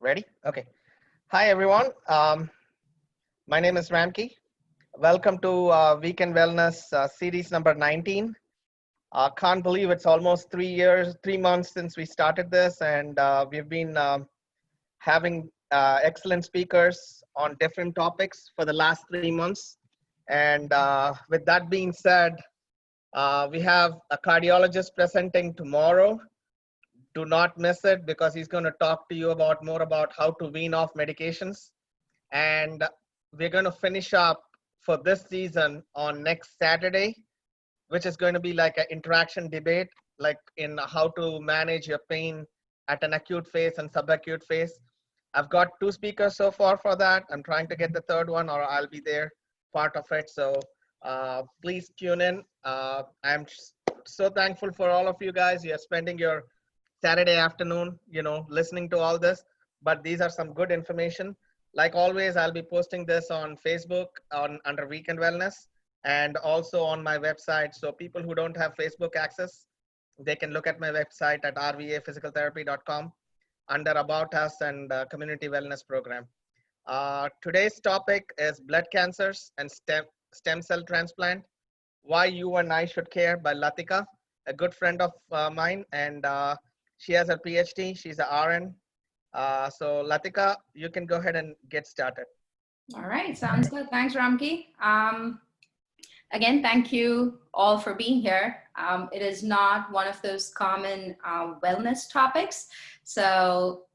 Ready? Okay. Hi, everyone. My name is Ramki. Welcome to Weekend Wellness series number 19. Can't believe it's almost 3 years, 3 months since we started this, and we've been having excellent speakers on different topics for the last 3 months. And with that being said, we have a cardiologist presenting tomorrow. Do not miss it because he's going to talk to you about more about how to wean off medications. And we're going to finish up for this season on next Saturday, which is going to be like an interaction debate, like in how to manage your pain at an acute phase and subacute phase. I've got two speakers so far for that. I'm trying to get the third one, or I'll be there part of it. So please tune in. I'm so thankful for all of you guys. You're spending your Saturday afternoon, listening to all this, but these are some good information. Like always, I'll be posting this on Facebook under Weekend Wellness and also on my website. So people who don't have Facebook access, they can look at my website at rvaphysicaltherapy.com under About Us and Community Wellness Program. Today's topic is blood cancers and stem cell transplant, why you and I should care by Lathika, a good friend of mine, and she has her PhD. She's a RN. So Lathika, you can go ahead and get started. All right, sounds good. Thanks, Ramki. Again, thank you all for being here. It is not one of those common wellness topics, so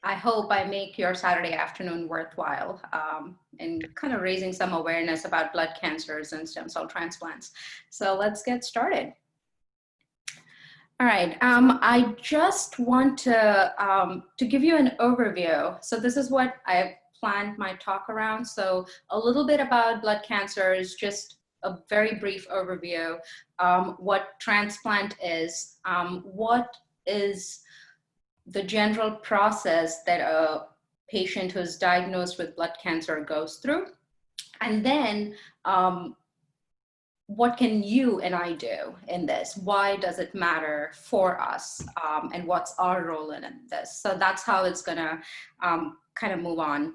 I hope I make your Saturday afternoon worthwhile in kind of raising some awareness about blood cancers and stem cell transplants. So let's get started. All right, I just want to give you an overview. So this is what I planned my talk around. So a little bit about blood cancers, just a very brief overview, what transplant is, what is the general process that a patient who's diagnosed with blood cancer goes through, and then what can you and I do in this? Why does it matter for us? And what's our role in this? So that's how it's gonna kind of move on.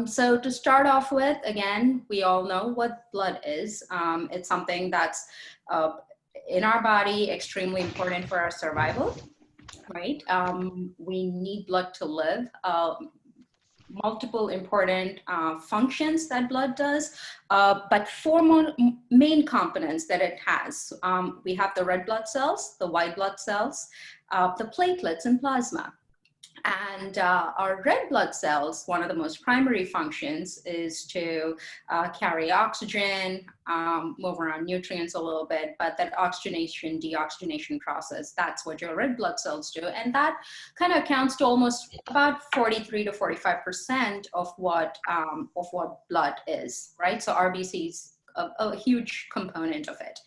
So to start off with, again, we all know what blood is. It's something that's in our body, extremely important for our survival, right? We need blood to live. Multiple important functions that blood does, but four main components that it has. We have the red blood cells, the white blood cells, the platelets and plasma. And our red blood cells, one of the most primary functions is to carry oxygen, move around nutrients a little bit, but that oxygenation, deoxygenation process, that's what your red blood cells do. And that kind of accounts to almost about 43 to 45% of what blood is, right? So RBCs, a huge component of it.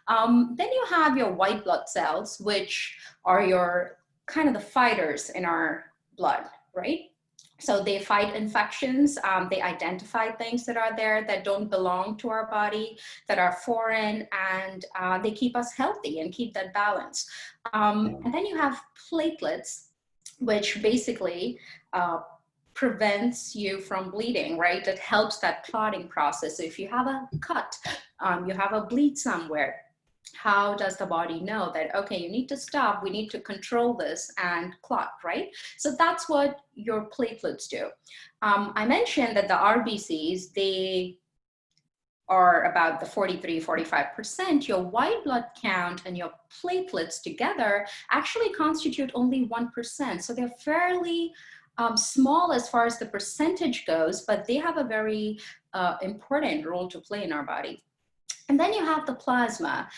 Then you have your white blood cells, which are your kind of the fighters in our blood, right? So they fight infections, they identify things that are there that don't belong to our body, that are foreign, and they keep us healthy and keep that balance. And then you have platelets, which basically prevents you from bleeding, right? It helps that clotting process. So if you have a cut, you have a bleed somewhere, how does the body know that, okay, you need to stop, we need to control this and clot, right? So that's what your platelets do. I mentioned that the RBCs, they are about the 43, 45%. Your white blood count and your platelets together actually constitute only 1%. So they're fairly small as far as the percentage goes, but they have a very important role to play in our body. And then you have the plasma,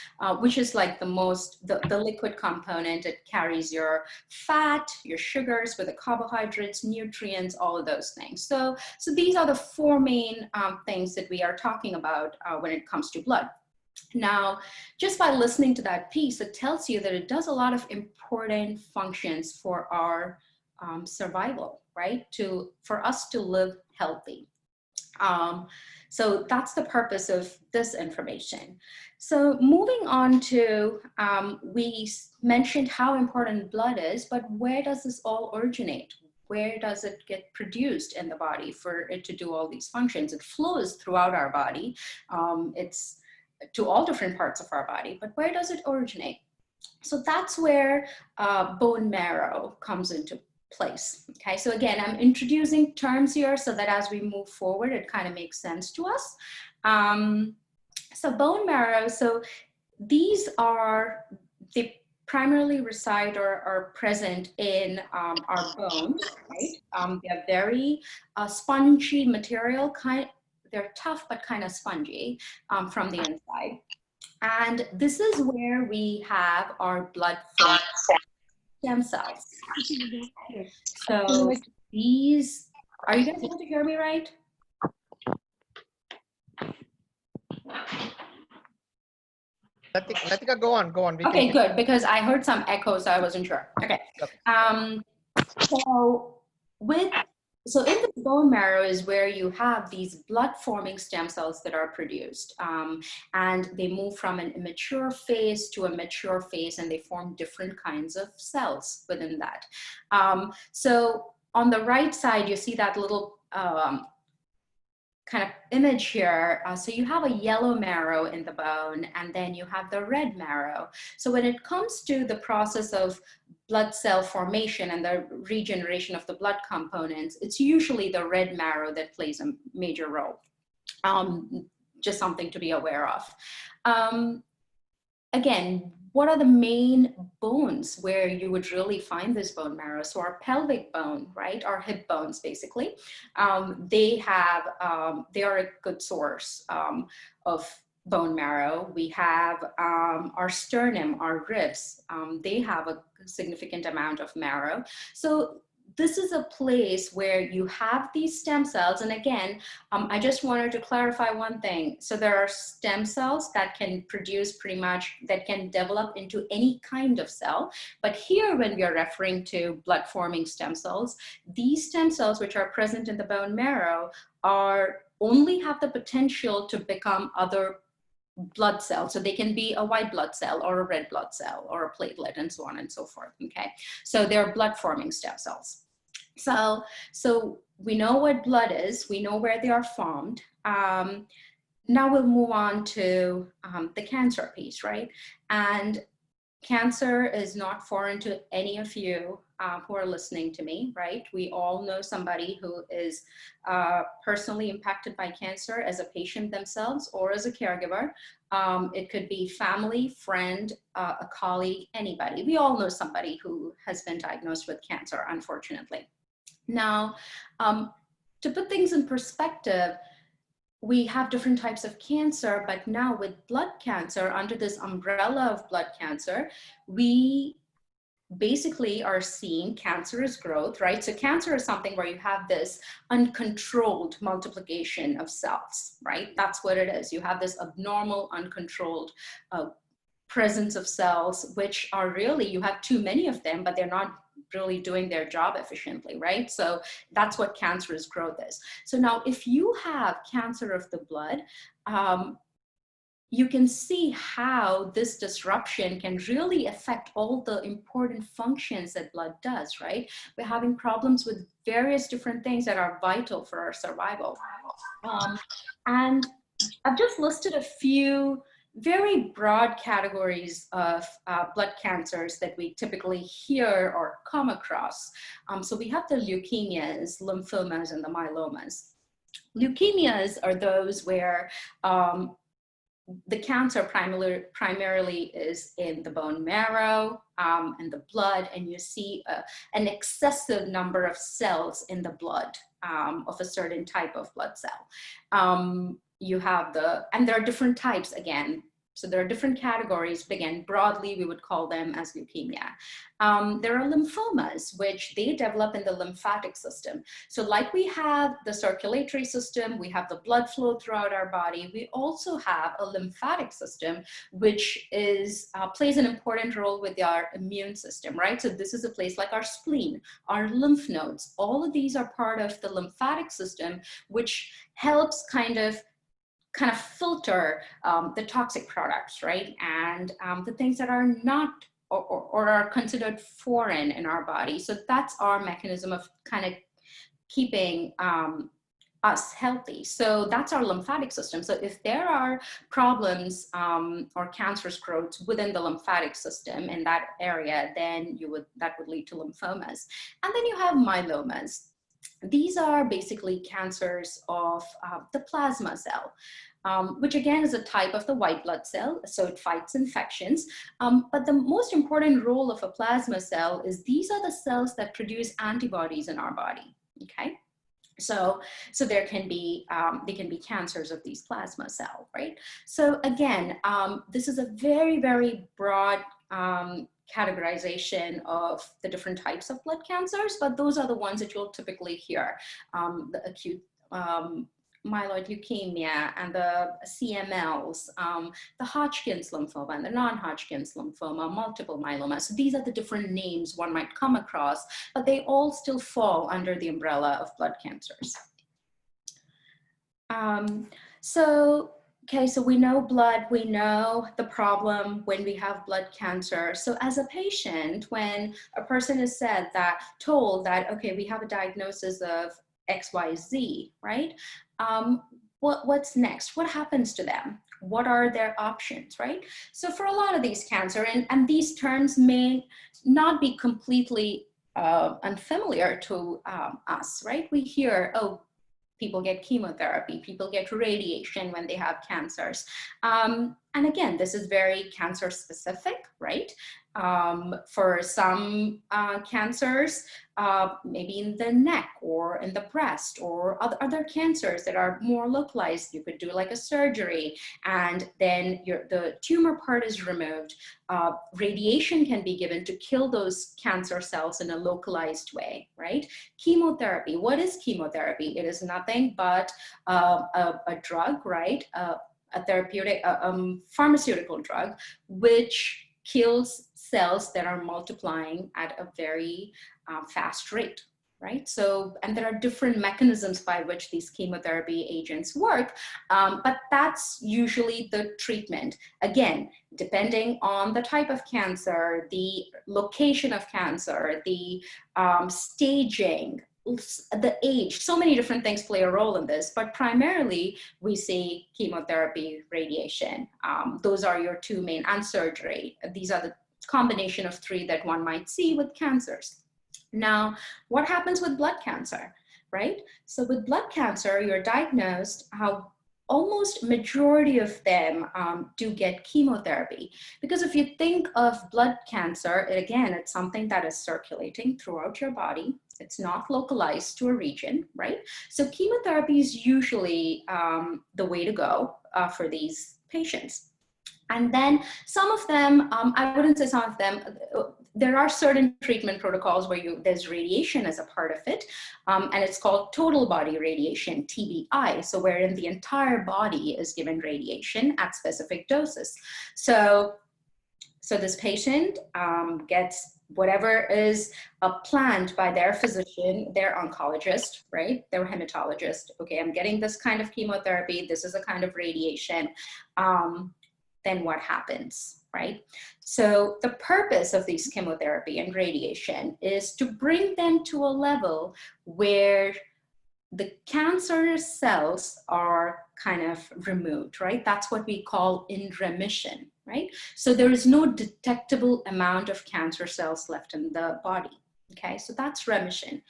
which is like the liquid component. It carries your fat, your sugars with the carbohydrates, nutrients, all of those things. So these are the four main things that we are talking about when it comes to blood. Now, just by listening to that piece, it tells you that it does a lot of important functions for our survival, right? For us to live healthy. So that's the purpose of this information. So moving on to, we mentioned how important blood is, but where does this all originate? where does it get produced in the body for it to do all these functions? It flows throughout our body. It's to all different parts of our body, but where does it originate? So that's where bone marrow comes into place. Okay, so again, I'm introducing terms here so that as we move forward, it kind of makes sense to us. So bone marrow, so these are, they primarily reside or are present in our bones, right? They're very spongy material, they're tough but kind of spongy from the inside. And this is where we have our blood forming stem cells. So these, are you guys able to hear me right? Lathika, go on. Okay, good, because I heard some echo, so I wasn't sure. Okay. So in the bone marrow is where you have these blood-forming stem cells that are produced, and they move from an immature phase to a mature phase, and they form different kinds of cells within that. So on the right side, you see that little kind of image here. So you have a yellow marrow in the bone, and then you have the red marrow. So when it comes to the process of blood cell formation and the regeneration of the blood components, it's usually the red marrow that plays a major role. Just something to be aware of. Again, what are the main bones where you would really find this bone marrow? So our pelvic bone, right? Our hip bones, basically. They are a good source of bone marrow. We have our sternum, our ribs. They have a significant amount of marrow. So this is a place where you have these stem cells. And again, I just wanted to clarify one thing. So there are stem cells that can produce that can develop into any kind of cell. But here, when we are referring to blood forming stem cells, these stem cells which are present in the bone marrow only have the potential to become other blood cells. So they can be a white blood cell or a red blood cell or a platelet and so on and so forth. Okay, so they're blood forming stem cells. So we know what blood is, we know where they are formed. Now we'll move on to the cancer piece, right? And cancer is not foreign to any of you who are listening to me, right? We all know somebody who is personally impacted by cancer as a patient themselves or as a caregiver. It could be family, friend, a colleague, anybody. We all know somebody who has been diagnosed with cancer, unfortunately. Now, to put things in perspective, we have different types of cancer, but now with blood cancer, under this umbrella of blood cancer, we basically are seeing cancerous growth, right? So cancer is something where you have this uncontrolled multiplication of cells, right? That's what it is. You have this abnormal, uncontrolled presence of cells, which are really, you have too many of them, but they're not really doing their job efficiently, right? So that's what cancerous growth is. So now if you have cancer of the blood, you can see how this disruption can really affect all the important functions that blood does, right? We're having problems with various different things that are vital for our survival. And I've just listed a few very broad categories of blood cancers that we typically hear or come across. So we have the leukemias, lymphomas, and the myelomas. Leukemias are those where the cancer primarily is in the bone marrow and the blood, and you see an excessive number of cells in the blood of a certain type of blood cell. You have and there are different types again. So there are different categories, but again, broadly, we would call them as leukemia. There are lymphomas, which they develop in the lymphatic system. So like we have the circulatory system, we have the blood flow throughout our body, we also have a lymphatic system, which plays an important role with our immune system, right? So this is a place like our spleen, our lymph nodes, all of these are part of the lymphatic system, which helps kind of filter the toxic products, right? And the things that are not or are considered foreign in our body. So that's our mechanism of kind of keeping us healthy. So that's our lymphatic system. So if there are problems or cancerous growths within the lymphatic system in that area, then that would lead to lymphomas. And then you have myelomas. These are basically cancers of the plasma cell. Which again is a type of the white blood cell, so it fights infections. But the most important role of a plasma cell is these are the cells that produce antibodies in our body, okay? So there can be, they can be cancers of these plasma cell, right? So again, this is a very, very broad categorization of the different types of blood cancers, but those are the ones that you'll typically hear, the acute myeloid leukemia and the CMLs, the Hodgkin's lymphoma and the non-Hodgkin's lymphoma, multiple myeloma. So these are the different names one might come across, but they all still fall under the umbrella of blood cancers. Okay, so we know blood, we know the problem when we have blood cancer. So as a patient, when a person is told that, okay, we have a diagnosis of XYZ, right? What's next? What happens to them? What are their options, right? So for a lot of these cancer, and these terms may not be completely unfamiliar to us, right? We hear, oh, people get chemotherapy, people get radiation when they have cancers. And again, this is very cancer specific, right? For some cancers, maybe in the neck or in the breast or other cancers that are more localized, you could do like a surgery and then the tumor part is removed. Radiation can be given to kill those cancer cells in a localized way, right? Chemotherapy, what is chemotherapy? It is nothing but a drug, right? A therapeutic, pharmaceutical drug, which kills cells that are multiplying at a very fast rate, right? So, and there are different mechanisms by which these chemotherapy agents work, but that's usually the treatment. Again, depending on the type of cancer, the location of cancer, the staging, the age, so many different things play a role in this, but primarily we see chemotherapy, radiation. Those are your two main, and surgery. These are the combination of three that one might see with cancers. Now, what happens with blood cancer, right? So with blood cancer, you're diagnosed, how almost majority of them do get chemotherapy. Because if you think of blood cancer, again, it's something that is circulating throughout your body. It's not localized to a region, right? So chemotherapy is usually the way to go for these patients. And then some of them, I wouldn't say some of them, there are certain treatment protocols where there's radiation as a part of it, and it's called total body radiation, TBI, so wherein the entire body is given radiation at specific doses. So this patient gets whatever is planned by their physician, their oncologist, right? Their hematologist. Okay, I'm getting this kind of chemotherapy. This is a kind of radiation. Then what happens, right? So the purpose of these chemotherapy and radiation is to bring them to a level where the cancer cells are kind of removed, right? That's what we call in remission, right? So there is no detectable amount of cancer cells left in the body, okay? So that's remission.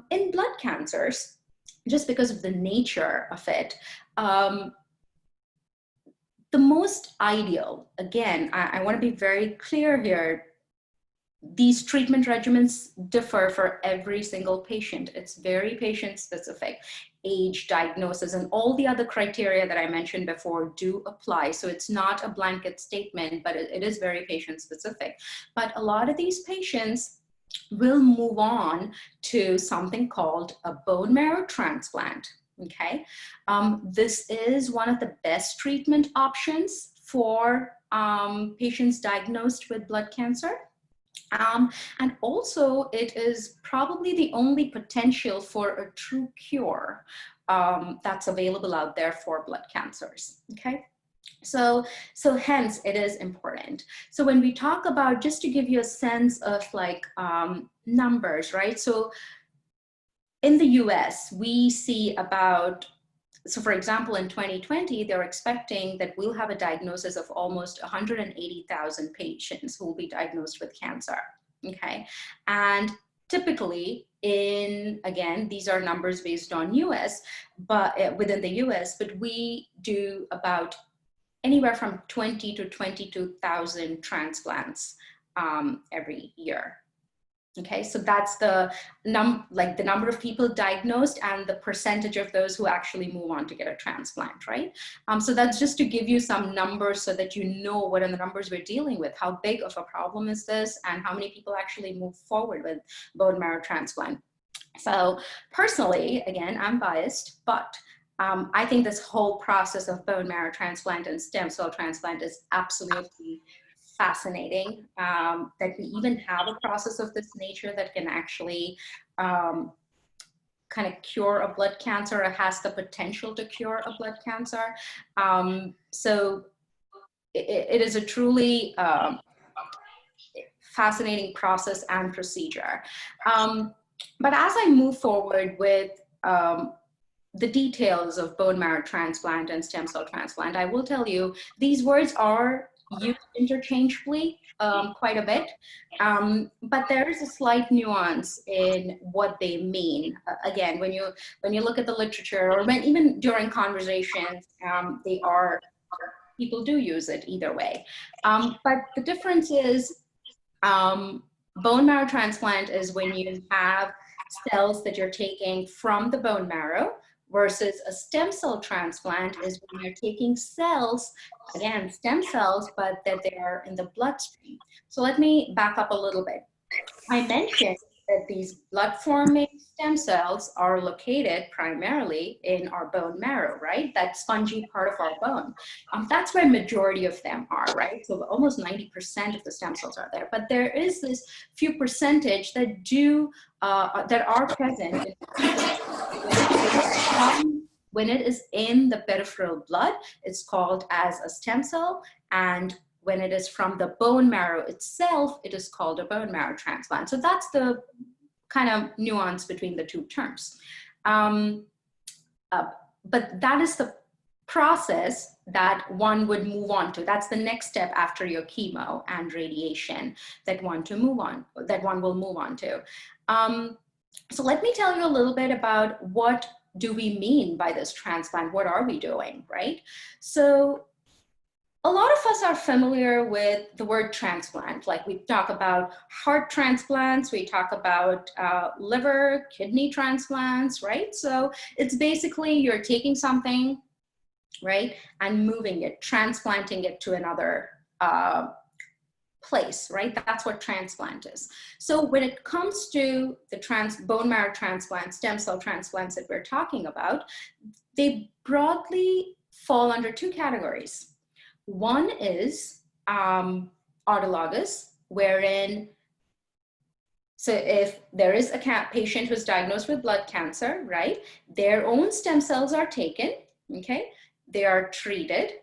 In blood cancers, just because of the nature of it, the most ideal, again, I want to be very clear here, these treatment regimens differ for every single patient. It's very patient specific. Age, diagnosis, and all the other criteria that I mentioned before do apply. So it's not a blanket statement, but it is very patient specific. But a lot of these patients will move on to something called a bone marrow transplant. Okay, this is one of the best treatment options for patients diagnosed with blood cancer. And also it is probably the only potential for a true cure that's available out there for blood cancers, okay? So hence it is important. So when we talk about, just to give you a sense of like numbers, right? So in the US, we see about, so for example, in 2020, they're expecting that we'll have a diagnosis of almost 180,000 patients who will be diagnosed with cancer, okay? And typically again, these are numbers based on US, but within the US, but we do about anywhere from 20 to 22,000 transplants every year. Okay, so that's the the number of people diagnosed and the percentage of those who actually move on to get a transplant, right? So that's just to give you some numbers so that you know what are the numbers we're dealing with, how big of a problem is this, and how many people actually move forward with bone marrow transplant. So personally, again, I'm biased, but I think this whole process of bone marrow transplant and stem cell transplant is absolutely fascinating, that we even have a process of this nature that can actually kind of cure a blood cancer, or has the potential to cure a blood cancer. So it is a truly fascinating process and procedure. But as I move forward with the details of bone marrow transplant and stem cell transplant, I will tell you these words are used interchangeably quite a bit, but there is a slight nuance in what they mean. Again, when you look at the literature, or when even during conversations, people do use it either way. But the difference is, bone marrow transplant is when you have cells that you're taking from the bone marrow, versus a stem cell transplant is when you're taking cells, again, stem cells, but that they are in the bloodstream. So let me back up a little bit. I mentioned that these blood-forming stem cells are located primarily in our bone marrow, right? That spongy part of our bone. That's where majority of them are, right? So almost 90% of the stem cells are there. But there is this few percentage that that are present when it is in the peripheral blood. It's called as a stem cell, and when it is from the bone marrow itself, it is called a bone marrow transplant. So that's the kind of nuance between the two terms. But that is the process that one would move on to. That's the next step after your chemo and radiation that one will move on to. So let me tell you a little bit about what do we mean by this transplant? What are we doing, right? So a lot of us are familiar with the word transplant. Like, we talk about heart transplants, we talk about liver, kidney transplants, right? So it's basically you're taking something, right, and moving it, transplanting it to another place, right? That's what transplant is. So when it comes to the bone marrow transplant, stem cell transplants that we're talking about, they broadly fall under two categories. One is autologous, wherein, so if there is a patient who's diagnosed with blood cancer, right, their own stem cells are taken, okay, they are treated,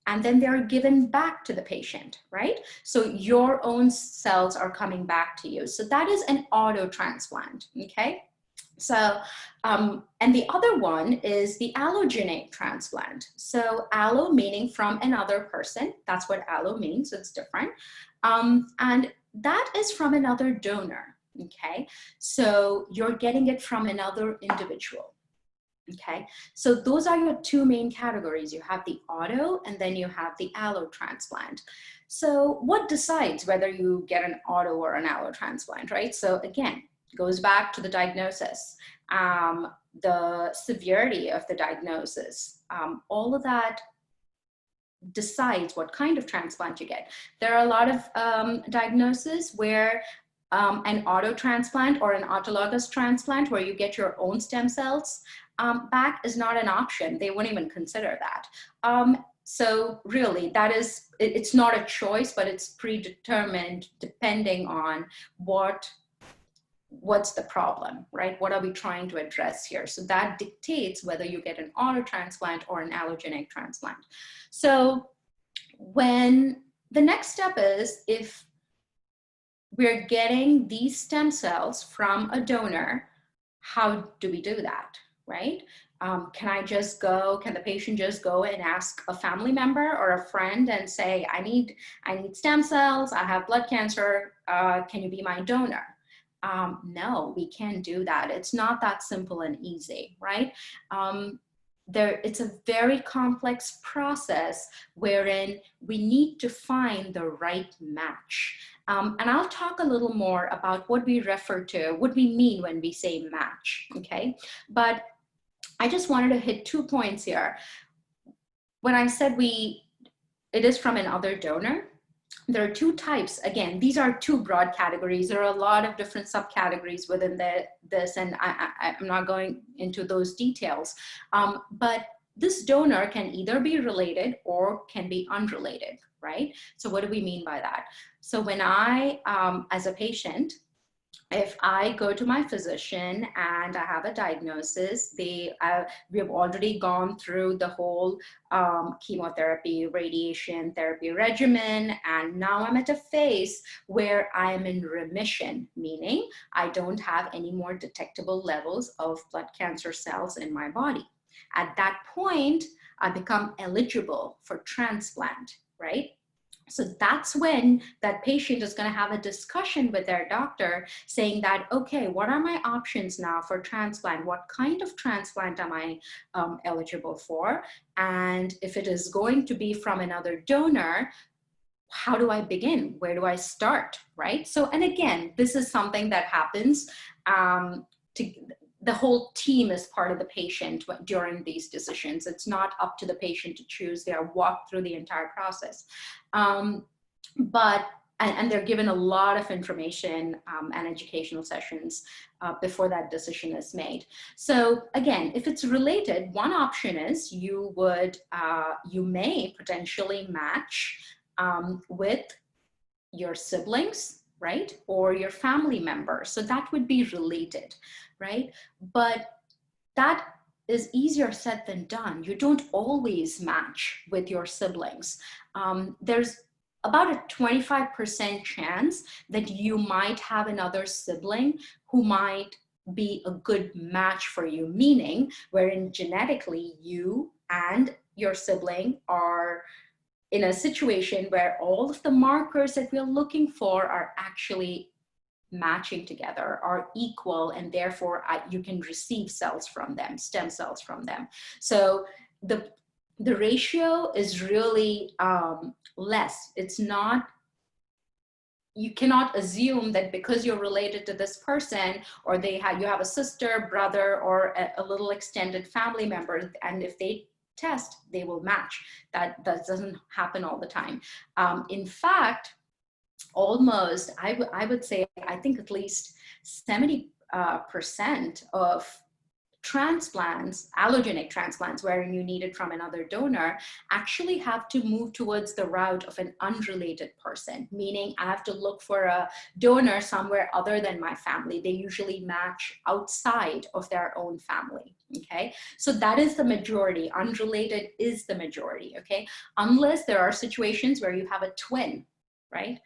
and then they are given back to the patient, right? So your own cells are coming back to you. So that is an auto transplant, okay? So, and the other one is the allogeneic transplant. So allo meaning from another person, that's what allo means, it's different. And that is from another donor, okay? So you're getting it from another individual. Okay, so those are your two main categories. You have the auto, and then you have the allo transplant. So what decides whether you get an auto or an allo transplant, right? So again, goes back to the diagnosis, the severity of the diagnosis, all of that decides what kind of transplant you get. There are a lot of diagnoses where an auto transplant or an autologous transplant, where you get your own stem cells back, is not an option. They wouldn't even consider that. So really, that is, it's not a choice, but it's predetermined depending on what what's the problem, right? What are we trying to address here? So that dictates whether you get an auto transplant or an allogeneic transplant. So when the next step is, if we're getting these stem cells from a donor, how do we do that, right? Can the patient just go and ask a family member or a friend and say, I need stem cells, I have blood cancer, can you be my donor? No, we can't do that. It's not that simple and easy, right? It's a very complex process wherein we need to find the right match. And I'll talk a little more about what we mean when we say match, okay? But I just wanted to hit 2 points here. When I said it is from another donor, there are 2 types. Again, these are 2 broad categories. There are a lot of different subcategories within this, and I'm not going into those details. But this donor can either be related or can be unrelated, right? So what do we mean by that? So when as a patient, if I go to my physician and I have a diagnosis, we have already gone through the whole chemotherapy, radiation therapy regimen, and now I'm at a phase where I'm in remission, meaning I don't have any more detectable levels of blood cancer cells in my body. At that point, I become eligible for transplant, right? So that's when that patient is going to have a discussion with their doctor saying that, okay, what are my options now for transplant? What kind of transplant am I eligible for? And if it is going to be from another donor, how do I begin? Where do I start, right? So, and again, this is something that happens the whole team is part of the patient during these decisions. It's not up to the patient to choose. They are walked through the entire process. And they're given a lot of information and educational sessions before that decision is made. So again, if it's related, one option is you may potentially match with your siblings, right? Or your family members. So that would be related, right? But that is easier said than done. You don't always match with your siblings. There's about a 25% chance that you might have another sibling who might be a good match for you, meaning wherein genetically you and your sibling are in a situation where all of the markers that we're looking for are actually matching together, are equal, and therefore you can receive cells from them, stem cells from them. So the ratio is really less. It's not, you cannot assume that because you're related to this person, or you have a sister, brother, or a little extended family member, and if they test, they will match. That doesn't happen all the time. In fact, almost, I would say, I think at least 70% of transplants, allogeneic transplants, wherein you need it from another donor, actually have to move towards the route of an unrelated person, meaning I have to look for a donor somewhere other than my family. They usually match outside of their own family, okay? So that is the majority. Unrelated is the majority, okay? Unless there are situations where you have a twin, right?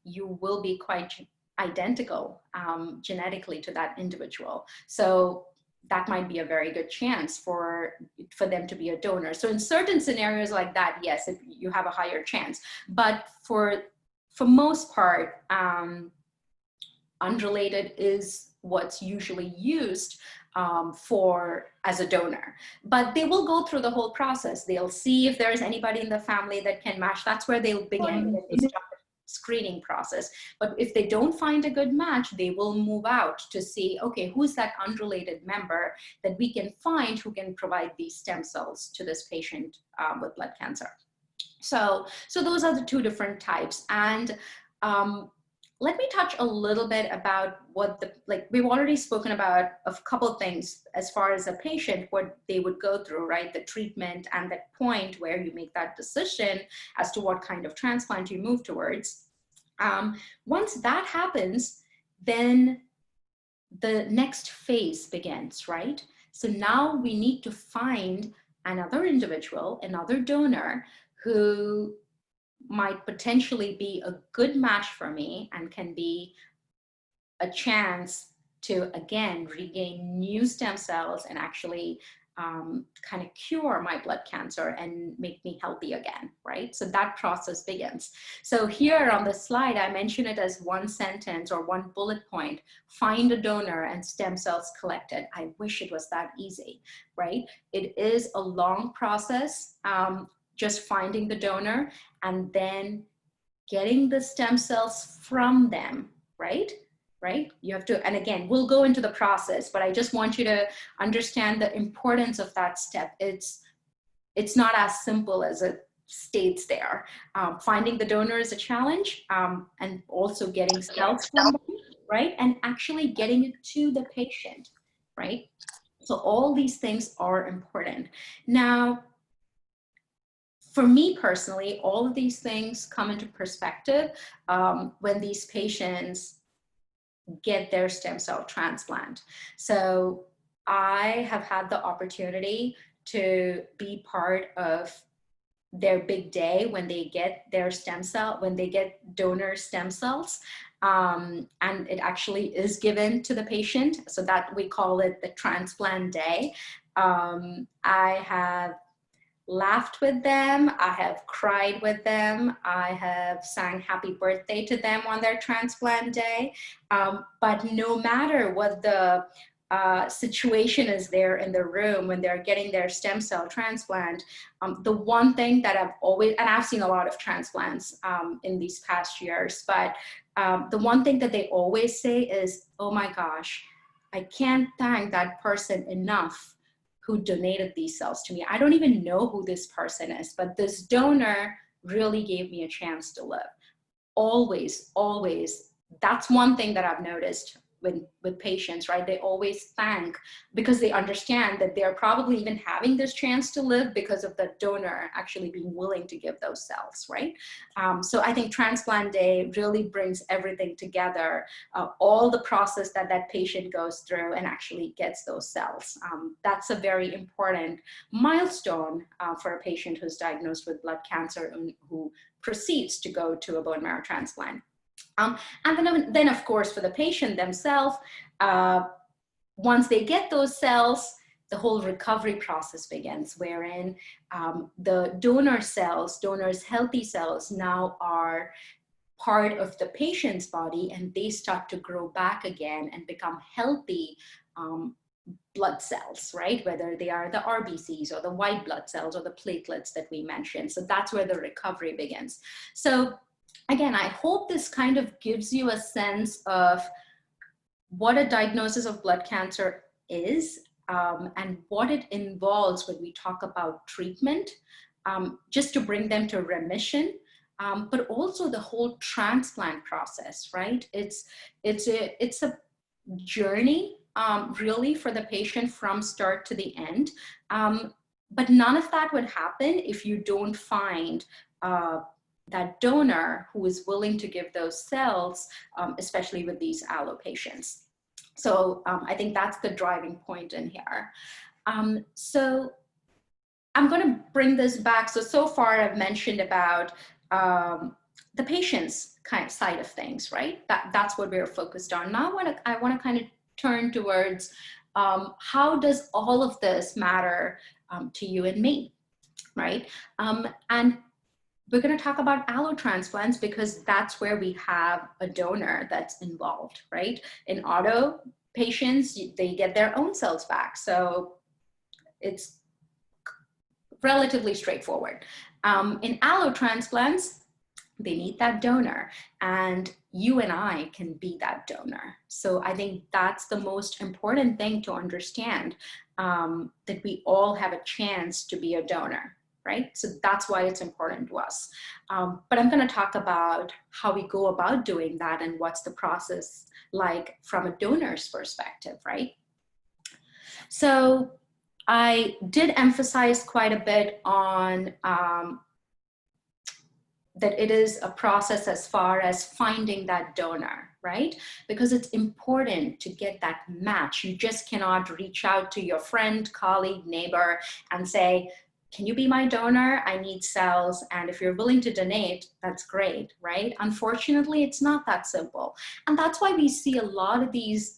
You will be quite identical genetically to that individual. So that might be a very good chance for them to be a donor. So in certain scenarios like that, yes, you have a higher chance. But for most part, unrelated is what's usually used as a donor. But they will go through the whole process. They'll see if there's anybody in the family that can match. That's where they'll begin. They start screening process. But if they don't find a good match, they will move out to see, okay, who's that unrelated member that we can find who can provide these stem cells to this patient with blood cancer. So those are the 2 different types. And let me touch a little bit about we've already spoken about a couple of things as far as a patient, what they would go through, right? The treatment and that point where you make that decision as to what kind of transplant you move towards. Once that happens, then the next phase begins, right? So now we need to find another individual, another donor who might potentially be a good match for me and can be a chance to, again, regain new stem cells and actually kind of cure my blood cancer and make me healthy again, right? So that process begins. So here on the slide, I mention it as one sentence or one bullet point: find a donor and stem cells collected. I wish it was that easy, right? It is a long process, just finding the donor and then getting the stem cells from them, right? Right? You have to, and again, we'll go into the process, but I just want you to understand the importance of that step. It's not as simple as it states there. Finding the donor is a challenge, and also getting cells from them, right? And actually getting it to the patient, right? So all these things are important. Now, for me personally, all of these things come into perspective when these patients get their stem cell transplant. So I have had the opportunity to be part of their big day when they get their stem cell, when they get donor stem cells. And it actually is given to the patient, so that we call it the transplant day. I have laughed with them, I have cried with them, I have sang happy birthday to them on their transplant day. But no matter what the situation is there in the room when they're getting their stem cell transplant, the one thing that I've always, and I've seen a lot of transplants in these past years, but the one thing that they always say is, oh my gosh, I can't thank that person enough who donated these cells to me. I don't even know who this person is, but this donor really gave me a chance to live. Always, always. That's one thing that I've noticed with patients, right? They always thank, because they understand that they're probably even having this chance to live because of the donor actually being willing to give those cells, right? So I think transplant day really brings everything together, all the process that that patient goes through and actually gets those cells. That's a very important milestone for a patient who's diagnosed with blood cancer and who proceeds to go to a bone marrow transplant. And then, of course, for the patient themselves, once they get those cells, the whole recovery process begins, wherein the donor cells, donors' healthy cells, now are part of the patient's body, and they start to grow back again and become healthy blood cells, right? Whether they are the RBCs or the white blood cells or the platelets that we mentioned. So that's where the recovery begins. So again, I hope this kind of gives you a sense of what a diagnosis of blood cancer is, and what it involves when we talk about treatment, just to bring them to remission, but also the whole transplant process, right? It's a journey, really, for the patient from start to the end. But none of that would happen if you don't find that donor who is willing to give those cells, especially with these allo patients. So I think that's the driving point in here. So I'm going to bring this back. So far I've mentioned about the patient's kind of side of things, right? That's what we're focused on. Now I want to kind of turn towards how does all of this matter to you and me, right? And we're going to talk about allo transplants because that's where we have a donor that's involved, right? In auto patients, they get their own cells back. So it's relatively straightforward. In allo transplants, they need that donor, and you and I can be that donor. So I think that's the most important thing to understand, that we all have a chance to be a donor, right? So that's why it's important to us. But I'm going to talk about how we go about doing that and what's the process like from a donor's perspective, right? So I did emphasize quite a bit on that it is a process as far as finding that donor, right? Because it's important to get that match. You just cannot reach out to your friend, colleague, neighbor and say, can you be my donor? I need cells. And if you're willing to donate, that's great, right? Unfortunately, it's not that simple. And that's why we see a lot of these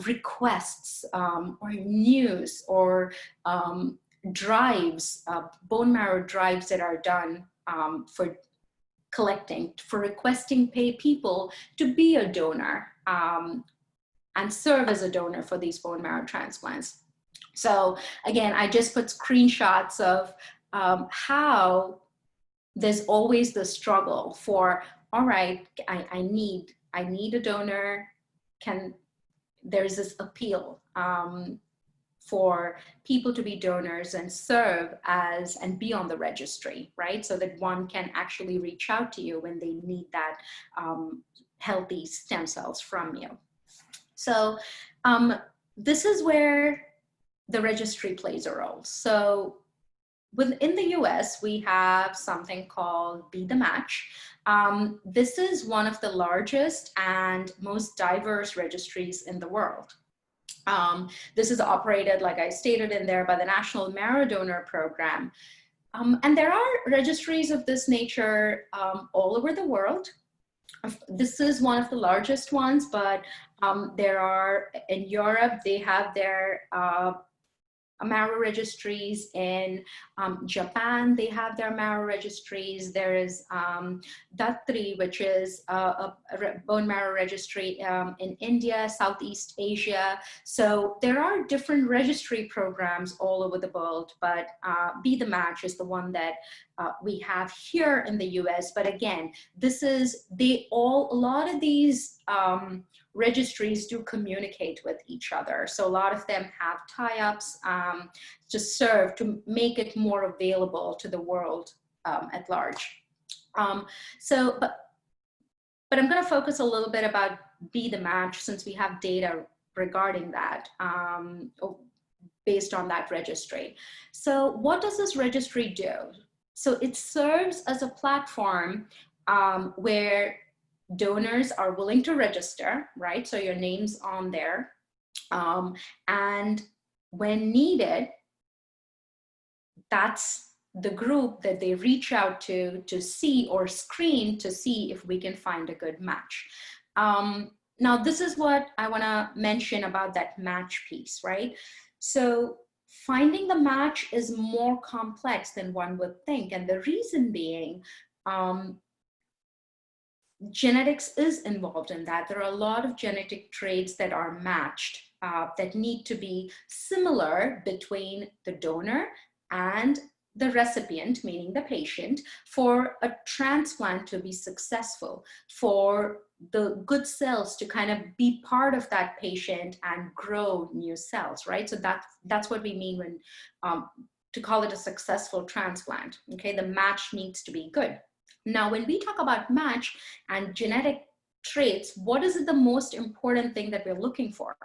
requests or news or drives, bone marrow drives that are done for collecting, for requesting pay people to be a donor and serve as a donor for these bone marrow transplants. So again, I just put screenshots of how there's always the struggle for, all right, I need a donor. There's this appeal for people to be donors and serve as and be on the registry, right? So that one can actually reach out to you when they need that healthy stem cells from you. So this is where the registry plays a role. So within the US, we have something called Be the Match. This is one of the largest and most diverse registries in the world. This is operated, like I stated in there, by the National Marrow Donor Program. And there are registries of this nature all over the world. This is one of the largest ones, but there are, in Europe, they have their marrow registries. In Japan, they have their marrow registries. There is Datri, which is a bone marrow registry in India, Southeast Asia. So there are different registry programs all over the world, but Be the Match is the one that we have here in the US. But again, a lot of these registries do communicate with each other. So a lot of them have tie-ups to serve, to make it more available to the world at large. But I'm going to focus a little bit about Be the Match, since we have data regarding that based on that registry. So what does this registry do? So it serves as a platform where donors are willing to register, right? So your name's on there. And when needed, that's the group that they reach out to see or screen to see if we can find a good match. Now, this is what I want to mention about that match piece, right? So finding the match is more complex than one would think. And the reason being, genetics is involved in that. There are a lot of genetic traits that are matched that need to be similar between the donor and the recipient, meaning the patient, for a transplant to be successful, for the good cells to kind of be part of that patient and grow new cells, right? So that's what we mean when to call it a successful transplant. Okay, the match needs to be good. Now, when we talk about match and genetic traits, what is the most important thing that we're looking for?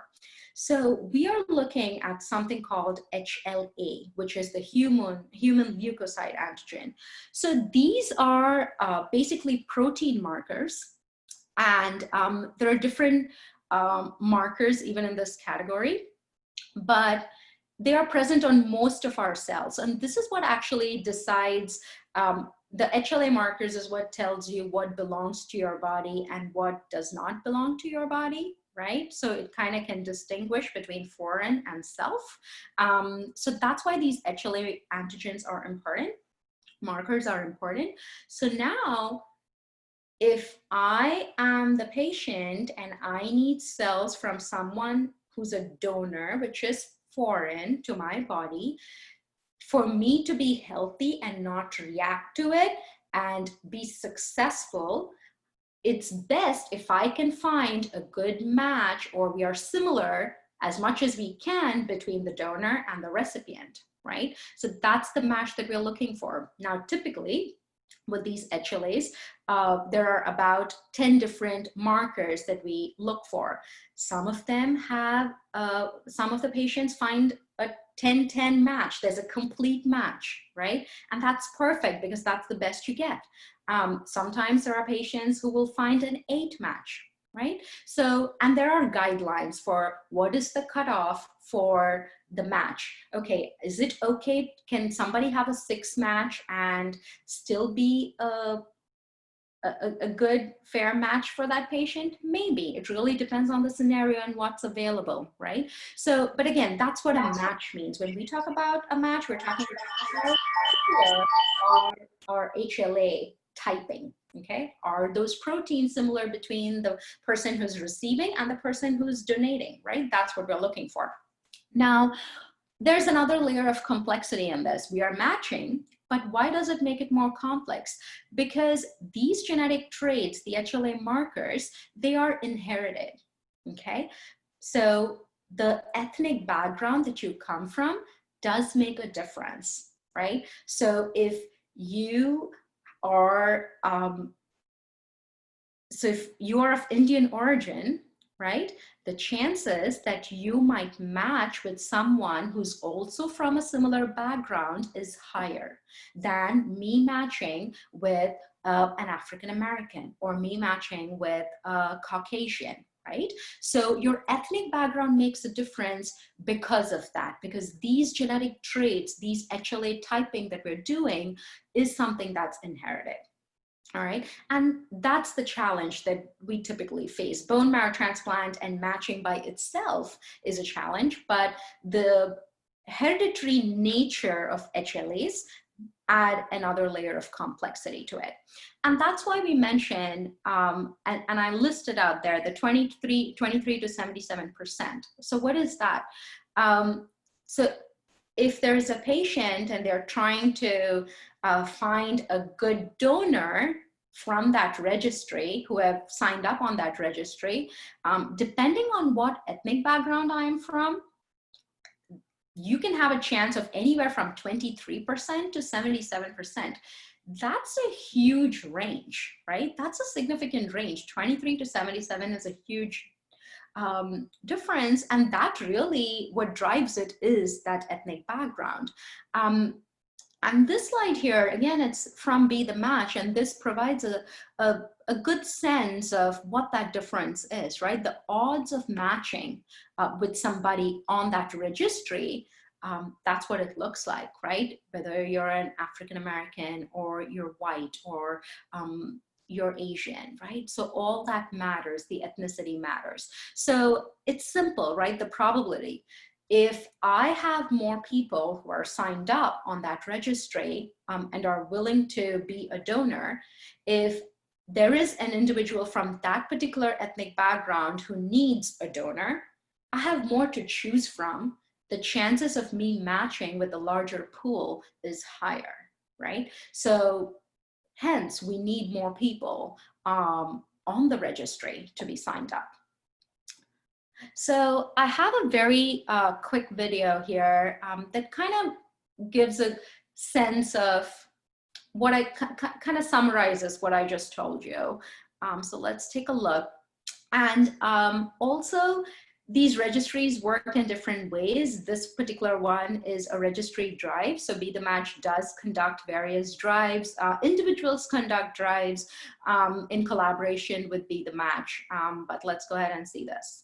So we are looking at something called HLA, which is the human leukocyte antigen. So these are basically protein markers, and there are different markers even in this category, but they are present on most of our cells. And this is what actually decides the HLA markers is what tells you what belongs to your body and what does not belong to your body, right? So it kind of can distinguish between foreign and self. So that's why these HLA antigens are important. Markers are important. So now, if I am the patient and I need cells from someone who's a donor, which is foreign to my body, for me to be healthy and not react to it and be successful, it's best if I can find a good match, or we are similar as much as we can between the donor and the recipient, right? So that's the match that we're looking for. Now, typically, with these HLAs, there are about 10 different markers that we look for. Some of them have, some of the patients find a 10-10 match. There's a complete match, right? And that's perfect because that's the best you get. Sometimes there are patients who will find an 8 match, right? So, and there are guidelines for what is the cutoff for the match. Okay, is it okay? Can somebody have a 6 match and still be a good fair match for that patient? Maybe. It really depends on the scenario and what's available, right? So, but again, that's what a match means. When we talk about a match, we're talking about our HLA typing. Okay, are those proteins similar between the person who's receiving and the person who's donating, right? That's what we're looking for. Now, there's another layer of complexity in this. We are matching, but why does it make it more complex? Because these genetic traits, the HLA markers, they are inherited, okay? So the ethnic background that you come from does make a difference, right? So if you are, so if you are of Indian origin, right, the chances that you might match with someone who's also from a similar background is higher than me matching with an African American or me matching with a Caucasian, right? So your ethnic background makes a difference because of that, because these genetic traits, these HLA typing that we're doing is something that's inherited. All right, and that's the challenge that we typically face. Bone marrow transplant and matching by itself is a challenge, but the hereditary nature of HLAs add another layer of complexity to it. And that's why we mentioned, and I listed out there, the 23 to 77%. So what is that? So if there's a patient and they're trying to find a good donor from that registry who have signed up on that registry, depending on what ethnic background I'm from, you can have a chance of anywhere from 23% to 77%. That's a huge range, right? That's a significant range. 23 to 77 is a huge difference, and that really what drives it is that ethnic background. And this slide here, again, it's from Be the Match, and this provides a good sense of what that difference is, right? The odds of matching with somebody on that registry, that's what it looks like, right? Whether you're an African American or you're white or you're Asian, right? So all that matters, the ethnicity matters. So it's simple, right? The probability. If I have more people who are signed up on that registry and are willing to be a donor, if there is an individual from that particular ethnic background who needs a donor, I have more to choose from. The chances of me matching with a larger pool is higher, right? So hence, we need more people on the registry to be signed up. So I have a very quick video here that kind of gives a sense of what I kind of summarizes what I just told you. So let's take a look. And also, these registries work in different ways. This particular one is a registry drive. So Be the Match does conduct various drives. Individuals conduct drives in collaboration with Be the Match. But let's go ahead and see this.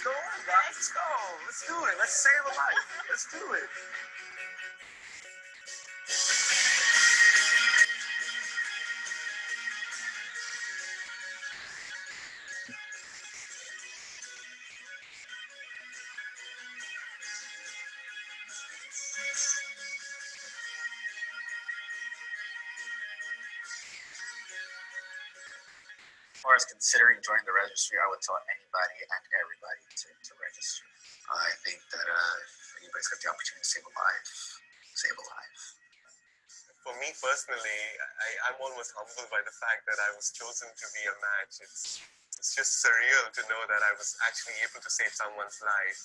Go on, guys. Let's go. Let's do it. Let's save a life. Let's do it. far as considering joining the registry, I would tell anybody and everybody to register. I think that if anybody's got the opportunity to save a life, save a life. For me personally, I'm almost humbled by the fact that I was chosen to be a match. It's just surreal to know that I was actually able to save someone's life.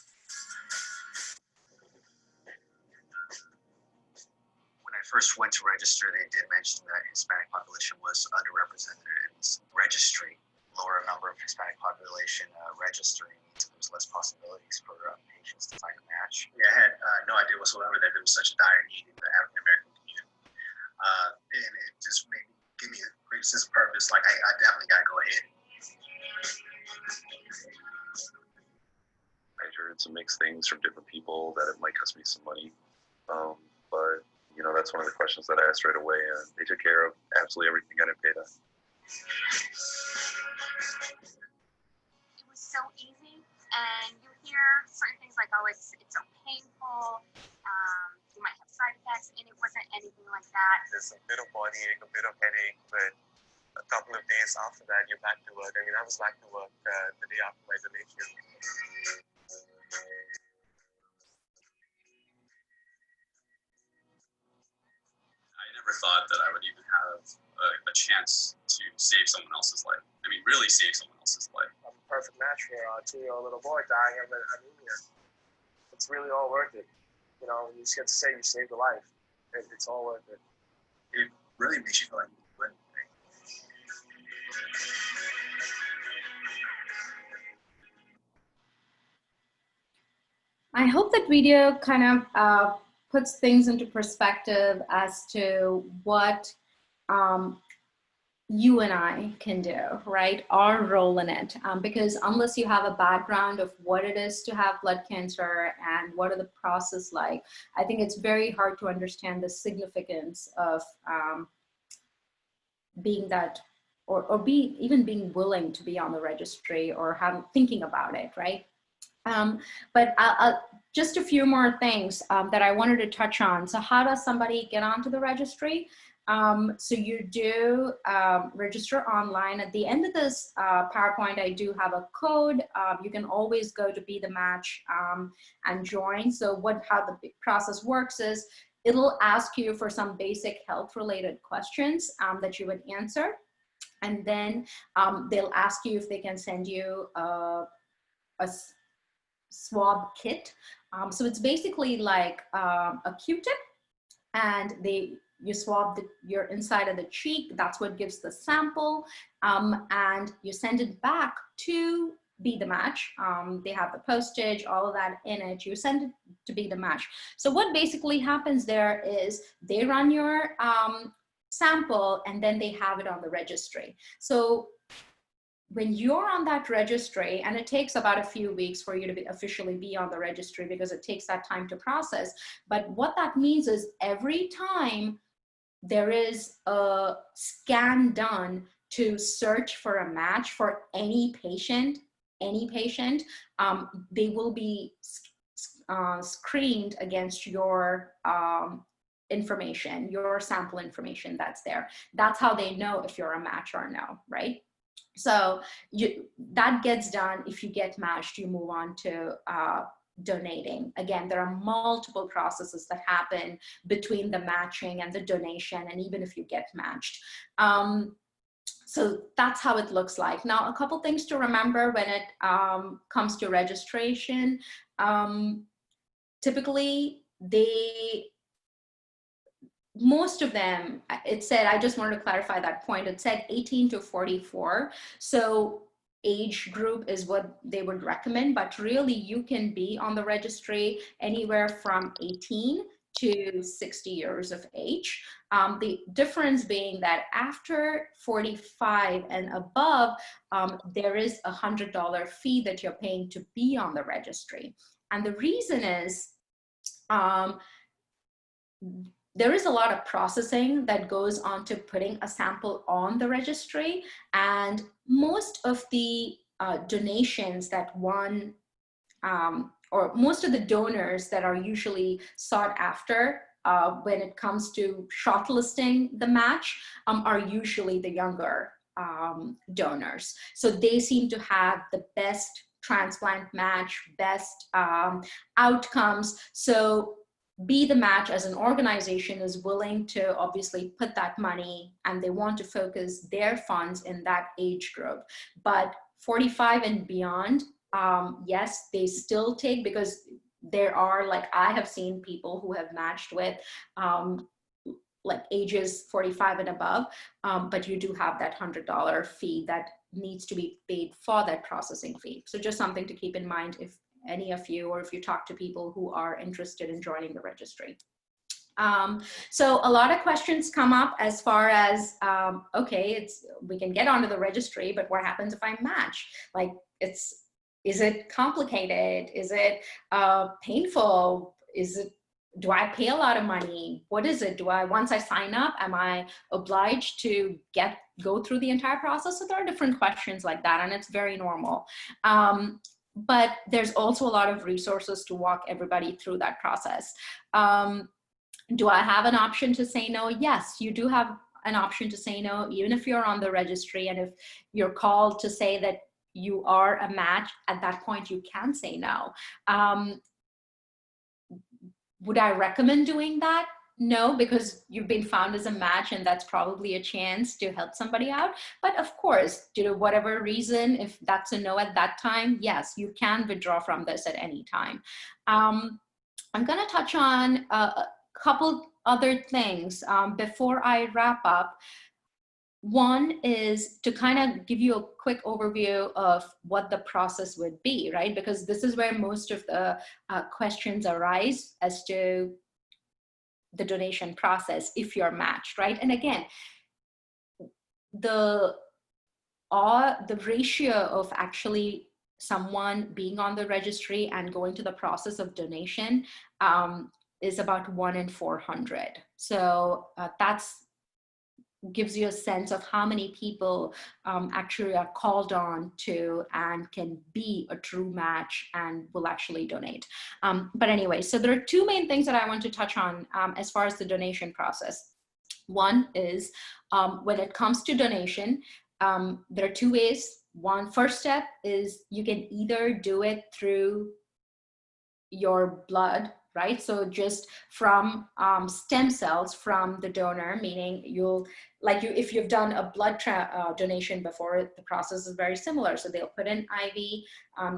When I first went to register, they did mention that Hispanic population was underrepresented in this registry. Lower number of Hispanic population registering means that there's less possibilities for patients to find a match. Yeah, I had no idea whatsoever that there was such a dire need in the African American community. And it just made me give me a great sense of purpose. Like, I definitely got to go ahead. I heard some mixed things from different people that it might cost me some money. But, you know, that's one of the questions that I asked right away, and they took care of absolutely everything I didn't pay them. It was so easy, and you hear certain things like, oh, it's so painful, you might have side effects, and it wasn't anything like that. There's a bit of body ache, a bit of headache, but a couple of days after that, you're back to work. I mean, I was back to work the day after my donation. I never thought that I would even have a chance to save someone else's life. I mean, really save someone else's life. I'm a perfect match for a 2-year-old little boy dying of anemia. It's really all worth it. You know, you just get to say you saved a life. It's all worth it. It really makes you feel like you win. I hope that video kind of puts things into perspective as to what you and I can do, right? Our role in it. Because unless you have a background of what it is to have blood cancer and what are the process like, I think it's very hard to understand the significance of being that, or even being willing to be on the registry or thinking about it, right? But just a few more things that I wanted to touch on. So how does somebody get onto the registry? So you do register online. At the end of this PowerPoint, I do have a code. You can always go to Be the Match and join. So how the process works is it'll ask you for some basic health related questions that you would answer. And then they'll ask you if they can send you a swab kit. So it's basically like a Q-tip, and you swab your inside of the cheek. That's what gives the sample, and you send it back to Be the Match. They have the postage, all of that in it. You send it to Be the Match. So what basically happens there is they run your sample, and then they have it on the registry. So when you're on that registry, and it takes about a few weeks for you to officially be on the registry because it takes that time to process. But what that means is every time there is a scan done to search for a match for any patient, they will be screened against your information, your sample information that's there. That's how they know if you're a match or no, right? So that gets done. If you get matched, you move on to donating. Again, there are multiple processes that happen between the matching and the donation, and even if you get matched. So that's how it looks like. Now, a couple things to remember when it comes to registration. Typically, most of them, it said, I just wanted to clarify that point, it said 18 to 44. So age group is what they would recommend, but really you can be on the registry anywhere from 18 to 60 years of age. The difference being that after 45 and above, there is a $100 fee that you're paying to be on the registry. And the reason is, there is a lot of processing that goes on to putting a sample on the registry, and most of the donations that or most of the donors that are usually sought after when it comes to shortlisting the match are usually the younger donors. So they seem to have the best transplant match, best outcomes. So Be the Match as an organization is willing to obviously put that money, and they want to focus their funds in that age group. But 45 and beyond, yes, they still take, because there are, like, I have seen people who have matched with like ages 45 and above, but you do have that $100 fee that needs to be paid for that processing fee. So just something to keep in mind if any of you, or if you talk to people who are interested in joining the registry. So a lot of questions come up as far as, okay, we can get onto the registry, but what happens if I match? Like, is it complicated? Is it painful? Do I pay a lot of money? What is it? Once I sign up, am I obliged to go through the entire process? So there are different questions like that, and it's very normal. But there's also a lot of resources to walk everybody through that process. Do I have an option to say no? Yes, you do have an option to say no, even if you're on the registry, and if you're called to say that you are a match, at that point you can say no. Would I recommend doing that? No, because you've been found as a match, and that's probably a chance to help somebody out. But of course, due to whatever reason, if that's a no at that time, yes, you can withdraw from this at any time. I'm going to touch on a couple other things before I wrap up. One is to kind of give you a quick overview of what the process would be, right? Because this is where most of the questions arise as to the donation process if you're matched, right? And again, the ratio of actually someone being on the registry and going to the process of donation is about 1 in 400. So that's gives you a sense of how many people actually are called on to and can be a true match and will actually donate. But anyway, so there are two main things that I want to touch on as far as the donation process. One is when it comes to donation, there are two ways. First step is you can either do it through your blood, right? So just from stem cells from the donor, meaning if you've done a blood donation before, the process is very similar. So they'll put in IV,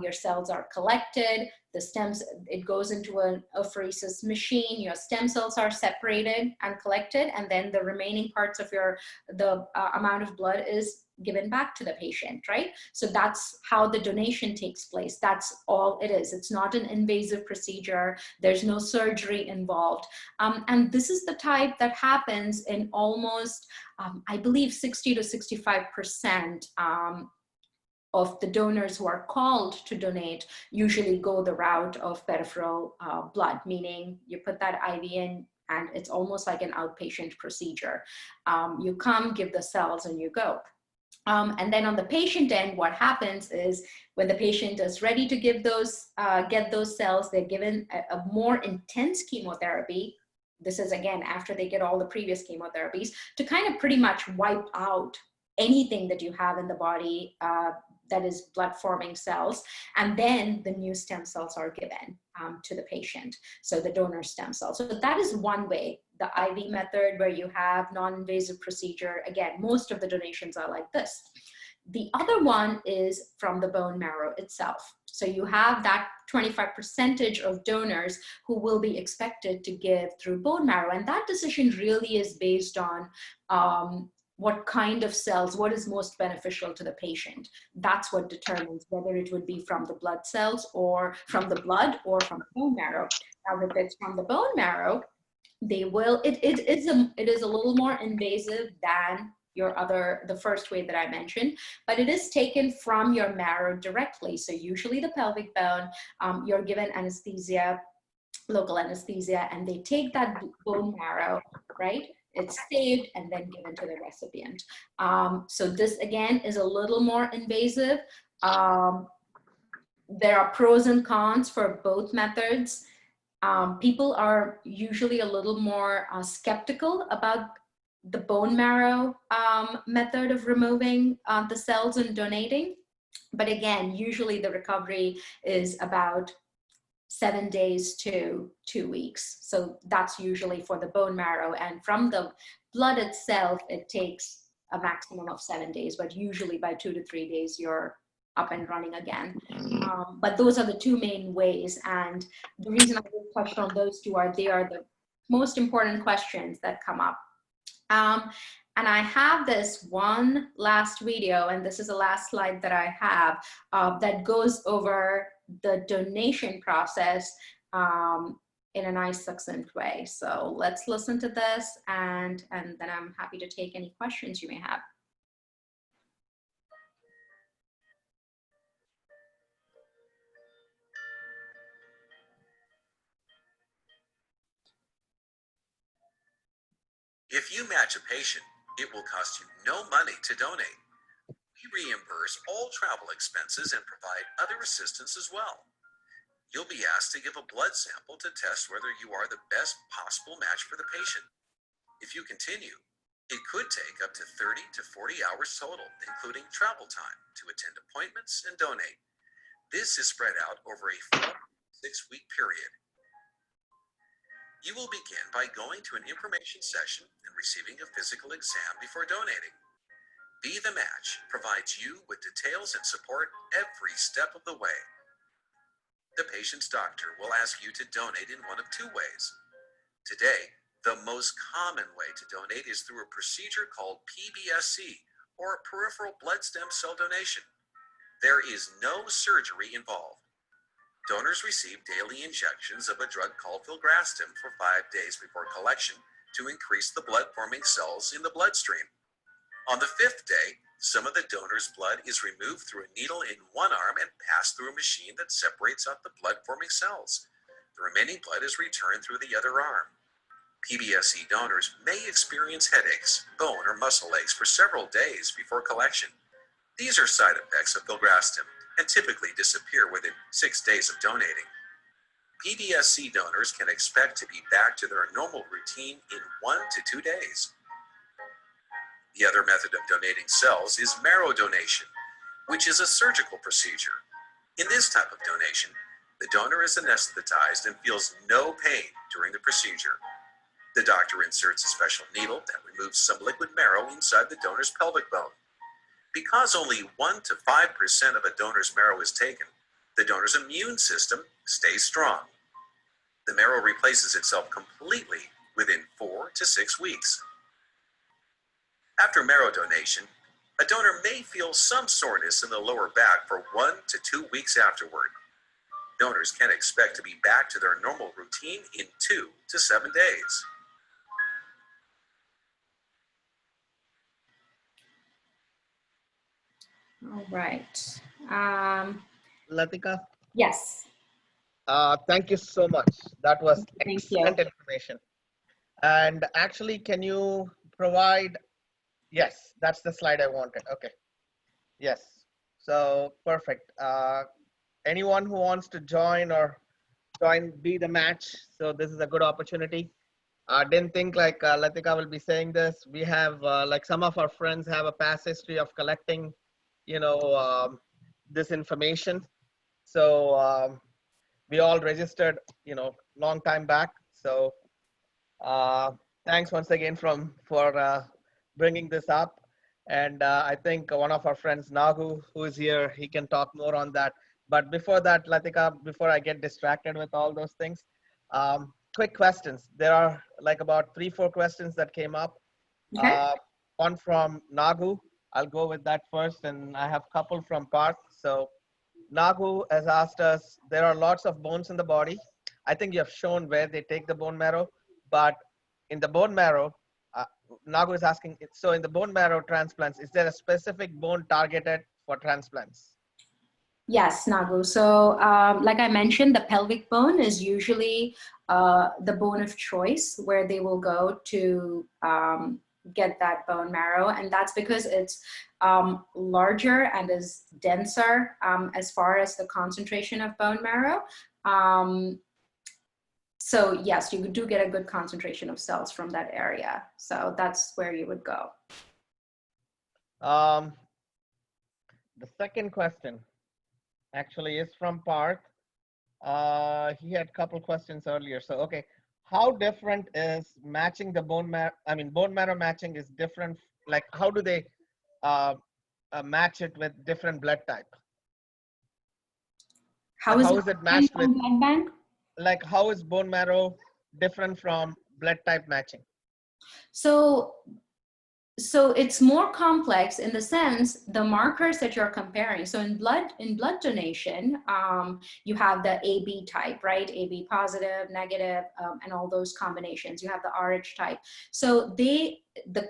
your cells are collected, the stems, it goes into an apheresis machine, your stem cells are separated and collected, and then the remaining parts of the amount of blood is given back to the patient, right? So that's how the donation takes place. That's all it is. It's not an invasive procedure. There's no surgery involved. And this is the type that happens in almost, I believe, 60 to 65% of the donors who are called to donate usually go the route of peripheral blood, meaning you put that IV in, and it's almost like an outpatient procedure. You come, give the cells, and you go. And then on the patient end, what happens is when the patient is ready to give get those cells, they're given a more intense chemotherapy. This is, again, after they get all the previous chemotherapies, to kind of pretty much wipe out anything that you have in the body that is blood forming cells. And then the new stem cells are given to the patient, so the donor stem cells. So that is one way, the IV method, where you have non-invasive procedure. Again, most of the donations are like this. The other one is from the bone marrow itself. So you have that 25% of donors who will be expected to give through bone marrow. And that decision really is based on what kind of cells, what is most beneficial to the patient. That's what determines whether it would be from the blood cells or from the blood or from the bone marrow. Now, if it's from the bone marrow, it is a little more invasive than the first way that I mentioned, but it is taken from your marrow directly. So usually the pelvic bone, you're given anesthesia, local anesthesia, and they take that bone marrow, right? It's saved and then given to the recipient. So this, again, is a little more invasive. There are pros and cons for both methods. People are usually a little more skeptical about the bone marrow method of removing the cells and donating. But again, usually the recovery is about 7 days to 2 weeks. So that's usually for the bone marrow. And from the blood itself, it takes a maximum of 7 days, but usually by 2 to 3 days, you're up and running again. But those are the two main ways. And the reason I touched on those two are they are the most important questions that come up. And I have this one last video, and this is the last slide that I have that goes over the donation process in a nice, succinct way. So let's listen to this, and then I'm happy to take any questions you may have. If you match a patient, it will cost you no money to donate. We reimburse all travel expenses and provide other assistance as well. You'll be asked to give a blood sample to test whether you are the best possible match for the patient. If you continue, it could take up to 30 to 40 hours total, including travel time to attend appointments and donate. This is spread out over a 4 to 6 week period. You will begin by going to an information session and receiving a physical exam before donating. Be the Match provides you with details and support every step of the way. The patient's doctor will ask you to donate in one of two ways. Today, the most common way to donate is through a procedure called PBSC, or peripheral blood stem cell donation. There is no surgery involved. Donors receive daily injections of a drug called filgrastim for 5 days before collection to increase the blood-forming cells in the bloodstream. On the 5th day, some of the donor's blood is removed through a needle in one arm and passed through a machine that separates out the blood-forming cells. The remaining blood is returned through the other arm. PBSC donors may experience headaches, bone or muscle aches for several days before collection. These are side effects of filgrastim and typically disappear within 6 days of donating. PBSC donors can expect to be back to their normal routine in 1 to 2 days. The other method of donating cells is marrow donation, which is a surgical procedure. In this type of donation, the donor is anesthetized and feels no pain during the procedure. The doctor inserts a special needle that removes some liquid marrow inside the donor's pelvic bone. Because only 1 to 5% of a donor's marrow is taken, the donor's immune system stays strong. The marrow replaces itself completely within 4 to 6 weeks. After marrow donation, a donor may feel some soreness in the lower back for 1 to 2 weeks afterward. Donors can expect to be back to their normal routine in 2 to 7 days. All right. Lathika, Yes. thank you so much. That was Thank you. excellent information. And actually, can you provide, yes, that's the slide I wanted. Okay. Yes. So perfect. Anyone who wants to join or be the match, so this is a good opportunity. I didn't think like Lathika will be saying this. We have like some of our friends have a past history of collecting, this information. So we all registered, long time back. So thanks once again for bringing this up. And I think one of our friends, Nagu, who is here, he can talk more on that. But before that, Lathika, before I get distracted with all those things, quick questions. There are like about 3-4 questions that came up. Okay. One from Nagu. I'll go with that first, and I have a couple from Parth. So Nagu has asked us, there are lots of bones in the body. I think you have shown where they take the bone marrow, but in the bone marrow, Nagu is asking, so in the bone marrow transplants, is there a specific bone targeted for transplants? Yes, Nagu. So like I mentioned, the pelvic bone is usually the bone of choice where they will go to get that bone marrow. And that's because it's larger and is denser as far as the concentration of bone marrow. So yes, you do get a good concentration of cells from that area. So that's where you would go. The second question actually is from Parth. He had a couple questions earlier. So, okay, how different is matching the bone marrow? I mean, bone marrow matching is different. Like, how do they match it with different blood type? How Like, is how it is it matched with? blood bank? Like, how is bone marrow different from blood type matching? So it's more complex in the sense the markers that you're comparing. So in blood donation, you have the AB type, right? AB positive, negative, and all those combinations. You have the RH type. So the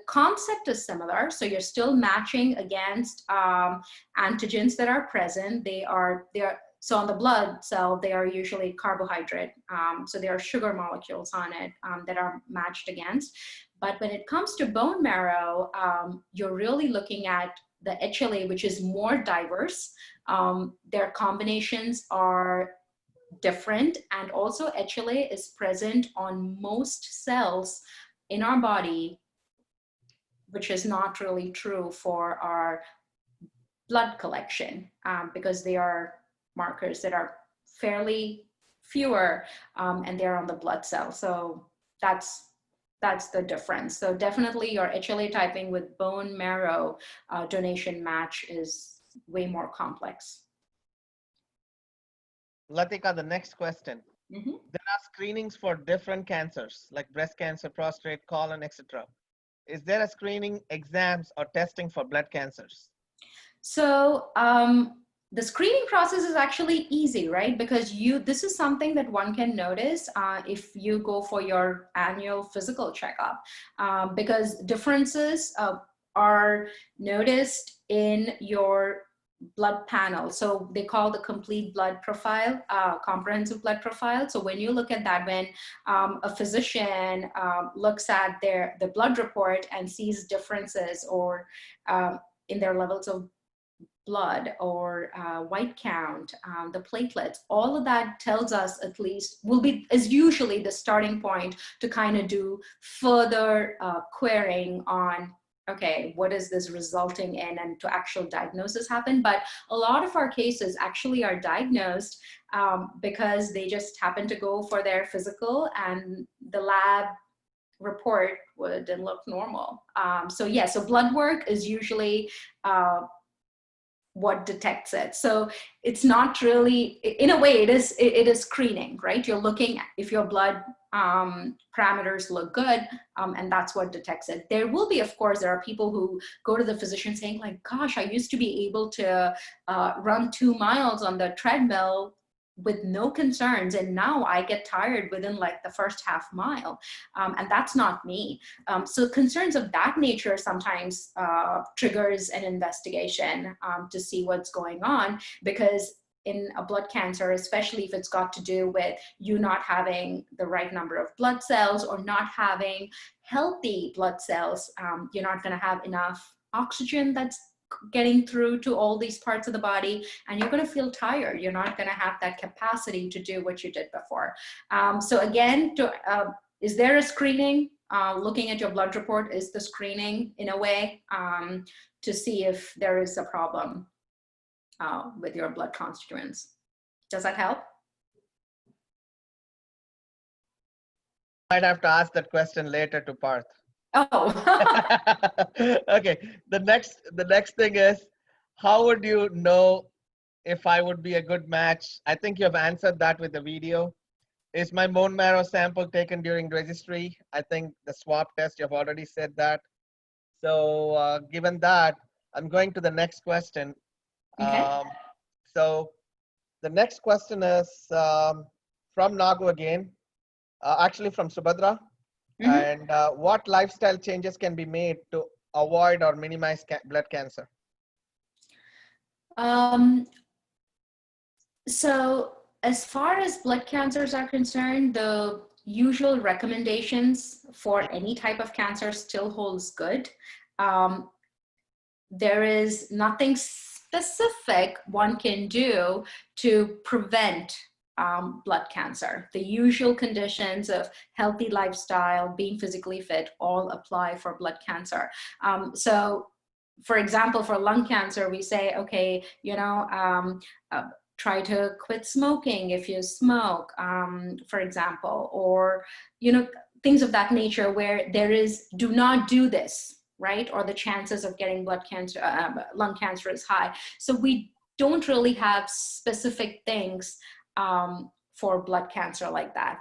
concept is similar. So you're still matching against antigens that are present. So on the blood cell, they are usually carbohydrate. So there are sugar molecules on it that are matched against. But when it comes to bone marrow, you're really looking at the HLA, which is more diverse. Their combinations are different. And also HLA is present on most cells in our body, which is not really true for our blood collection because they are markers that are fairly fewer and they're on the blood cell. So that's the difference. So definitely your HLA typing with bone marrow donation match is way more complex. Lathika, the next question. There are screenings for different cancers like breast cancer, prostate, colon, etc. Is there a screening, exams, or testing for blood cancers? So the screening process is actually easy, right? Because this is something that one can notice if you go for your annual physical checkup, because differences are noticed in your blood panel. So they call the complete blood profile, comprehensive blood profile. So when you look at that, when a physician looks at the blood report and sees differences or in their levels of blood or white count, the platelets, all of that tells us at least is usually the starting point to kind of do further querying on, okay, what is this resulting in, and to actual diagnosis happen. But a lot of our cases actually are diagnosed because they just happen to go for their physical and the lab report didn't look normal. So yeah, so blood work is usually what detects it. So it's not really, in a way, it is screening, right? You're looking if your blood parameters look good, and that's what detects it. There will be, of course, there are people who go to the physician saying like, gosh, I used to be able to run 2 miles on the treadmill with no concerns, and now I get tired within like the first half mile, and that's not me. So concerns of that nature sometimes triggers an investigation to see what's going on, because in a blood cancer, especially if it's got to do with you not having the right number of blood cells or not having healthy blood cells, you're not going to have enough oxygen that's getting through to all these parts of the body, and you're going to feel tired. You're not going to have that capacity to do what you did before. So again, is there a screening? Looking at your blood report is the screening in a way to see if there is a problem with your blood constituents. Does that help? I'd have to ask that question later to Parth. Oh. Okay. The next thing is, how would you know if I would be a good match? I think you have answered that with the video. Is my bone marrow sample taken during registry? I think the swab test, you've already said that. So given that, I'm going to the next question. Okay. So the next question is from Nagu again, actually from Subhadra. And what lifestyle changes can be made to avoid or minimize blood cancer? So as far as blood cancers are concerned, the usual recommendations for any type of cancer still holds good. There is nothing specific one can do to prevent blood cancer. The usual conditions of healthy lifestyle, being physically fit, all apply for blood cancer. So for example, for lung cancer, we say, okay, try to quit smoking if you smoke, for example, or, things of that nature where there is, do not do this, right? Or the chances of getting blood cancer, lung cancer is high. So we don't really have specific things for blood cancer like that,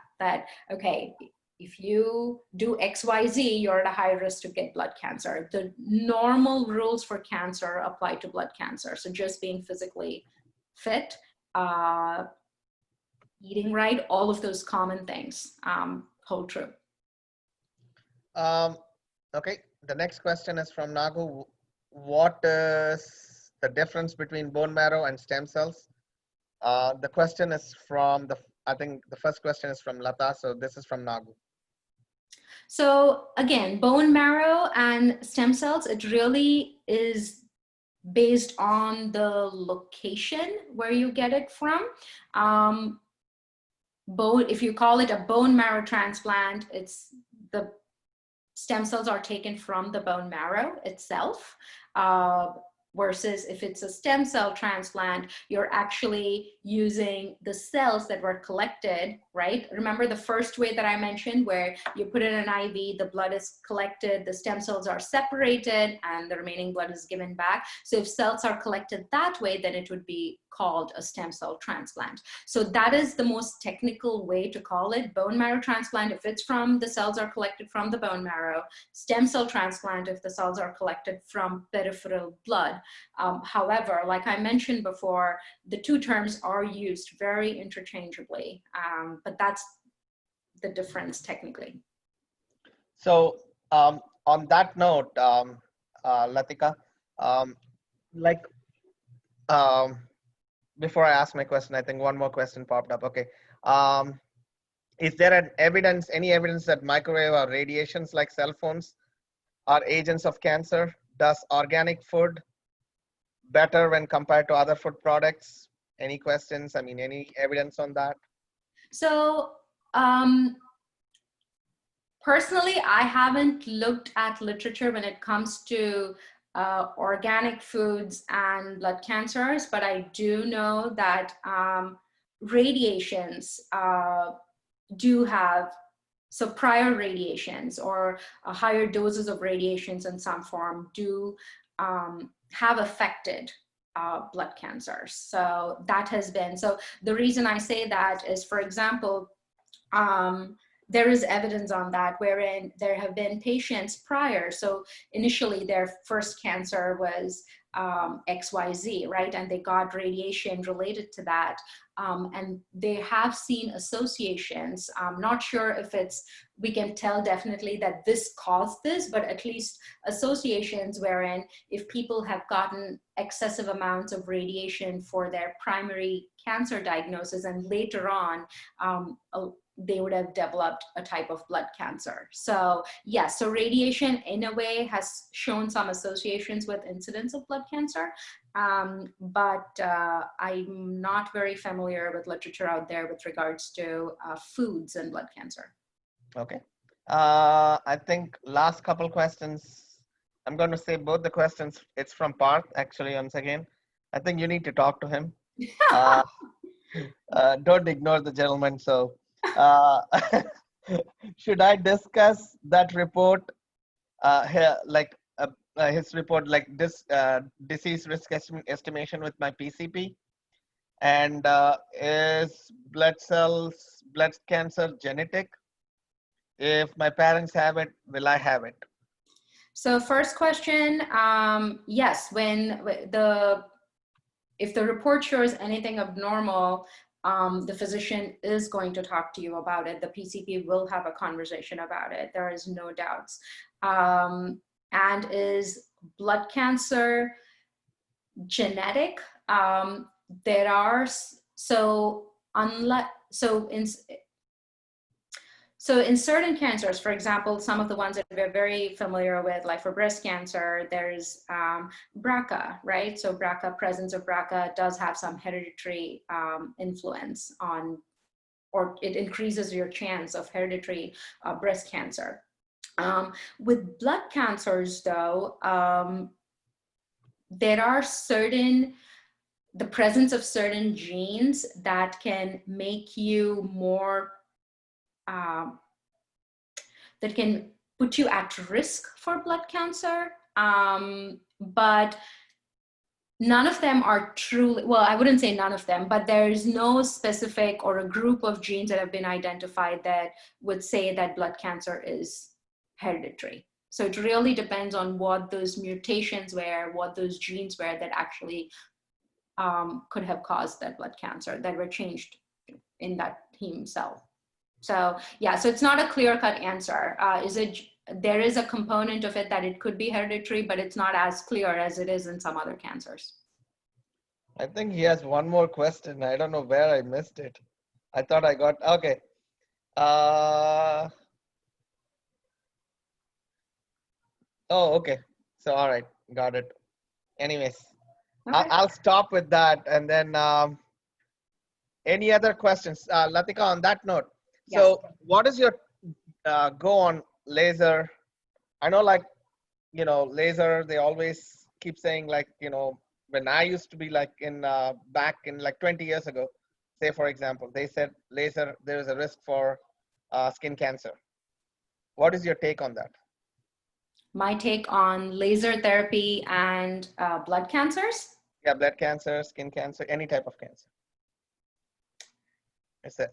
okay, if you do XYZ, you're at a high risk to get blood cancer. The normal rules for cancer apply to blood cancer. So just being physically fit, eating right, all of those common things hold true. Okay, the next question is from Nagu. What is the difference between bone marrow and stem cells? The question is from I think the first question is from Lata, so this is from Nagu. So again, bone marrow and stem cells, it really is based on the location where you get it from. If you call it a bone marrow transplant, it's the stem cells are taken from the bone marrow itself. Versus if it's a stem cell transplant, you're actually using the cells that were collected, right? Remember the first way that I mentioned where you put in an IV, the blood is collected, the stem cells are separated, and the remaining blood is given back. So if cells are collected that way, then it would be called a stem cell transplant. So that is the most technical way to call it. Bone marrow transplant, if it's from the cells are collected from the bone marrow. Stem cell transplant, if the cells are collected from peripheral blood. However, like I mentioned before, the two terms are used very interchangeably, but that's the difference technically. So on that note, Lathika, before I ask my question, I think one more question popped up. Okay. Is there any evidence that microwave or radiations like cell phones are agents of cancer? Does organic food better when compared to other food products? Any questions? I mean, any evidence on that? So personally, I haven't looked at literature when it comes to organic foods and blood cancers, but I do know that radiations do have, so prior radiations or higher doses of radiations in some form do have affected blood cancers. So that has been, so the reason I say that is, for example, there is evidence on that wherein there have been patients prior. So initially their first cancer was XYZ, right? And they got radiation related to that. And they have seen associations. I'm not sure if we can tell definitely that this caused this, but at least associations wherein if people have gotten excessive amounts of radiation for their primary cancer diagnosis and later on, they would have developed a type of blood cancer. So yes, so radiation in a way has shown some associations with incidence of blood cancer, but I'm not very familiar with literature out there with regards to foods and blood cancer. Okay. I think last couple questions, I'm going to say both the questions. It's from Parth, actually, once again. I think you need to talk to him. Don't ignore the gentleman. So should I discuss that report, his report, like this disease risk estimation with my PCP? And is blood cancer genetic? If my parents have it, will I have it? So first question, yes, if the report shows anything abnormal, the physician is going to talk to you about it. The PCP will have a conversation about it. There is no doubts. And is blood cancer genetic? There are, so in certain cancers, for example, some of the ones that we're very familiar with, like for breast cancer, there's BRCA, right? So presence of BRCA does have some hereditary influence on or it increases your chance of hereditary breast cancer. With blood cancers, though, there are the presence of certain genes that can make you more, that can put you at risk for blood cancer. But none of them are truly, well, I wouldn't say none of them, but there is no specific or a group of genes that have been identified that would say that blood cancer is hereditary. So it really depends on what those mutations were, what those genes were that actually could have caused that blood cancer, that were changed in that heme cell. So yeah, so it's not a clear-cut answer. There is a component of it that it could be hereditary, but it's not as clear as it is in some other cancers. I think he has one more question. I don't know where I missed it. I thought I got, okay. Oh, okay. So, all right, got it. Anyways, Okay. I'll stop with that. And then any other questions? Lathika, on that note, Yes. so what is your go on laser? I know, like, you know, laser, they always keep saying, like, you know, when I used to be like in back in like 20 years ago, say, for example, they said laser, there is a risk for skin cancer. What is your take on that? My take on laser therapy and blood cancers? Yeah, blood cancer, skin cancer, any type of cancer.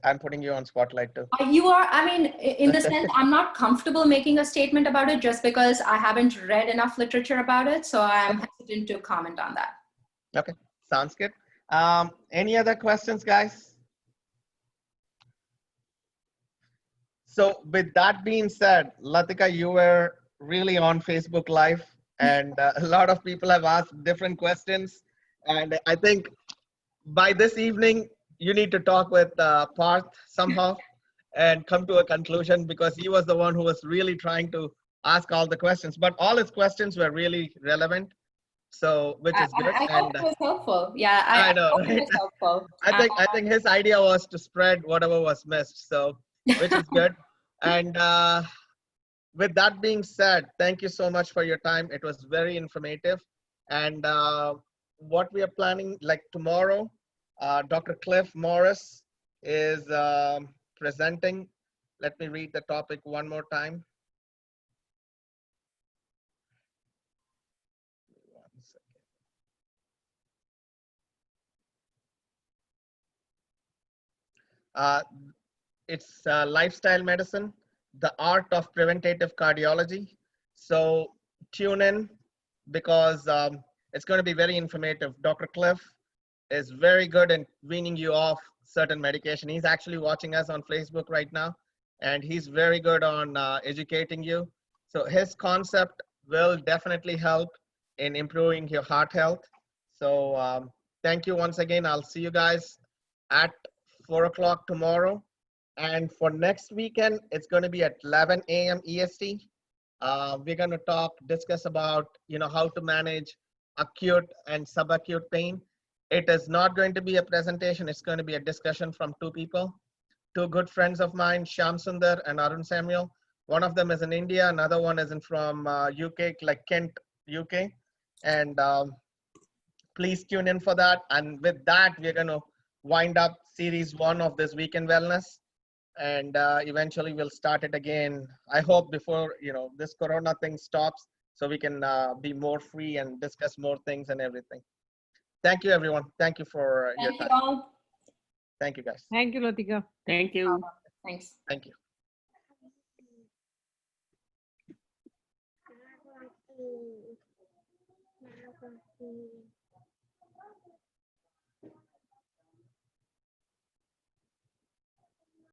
I'm putting you on spotlight too. You are, I mean, in the sense, I'm not comfortable making a statement about it just because I haven't read enough literature about it. So I'm hesitant to comment on that. Okay, sounds good. Any other questions, guys? So with that being said, Lathika, you were really on Facebook Live, and a lot of people have asked different questions. And I think by this evening, you need to talk with Parth somehow and come to a conclusion, because he was the one who was really trying to ask all the questions. But all his questions were really relevant, so which is good. I hope it was helpful. Yeah, I know, hope right? it was helpful. I think his idea was to spread whatever was missed, so which is good. And with that being said, thank you so much for your time. It was very informative. And what we are planning, like tomorrow, Dr. Cliff Morris is presenting. Let me read the topic one more time. One second. It's lifestyle medicine, the art of preventative cardiology. So tune in, because it's going to be very informative. Dr. Cliff is very good in weaning you off certain medication. He's actually watching us on Facebook right now, and he's very good on educating you. So his concept will definitely help in improving your heart health. So thank you once again. I'll see you guys at 4 o'clock tomorrow. And for next weekend, it's going to be at 11 a.m. EST. We're going to discuss about, you know, how to manage acute and subacute pain. It is not going to be a presentation. It's going to be a discussion from two people, two good friends of mine, Shyam Sundar and Arun Samuel. One of them is in India. Another one is from UK, like Kent, UK. And please tune in for that. And with that, we're going to wind up series 1 of this Weekend Wellness. And eventually we'll start it again. I hope before, you know, this Corona thing stops, so we can be more free and discuss more things and everything. Thank you, everyone. Thank you for your time. Thank you all. Thank you, guys. Thank you, Lathika. Thank you. Thanks. Thank you. Now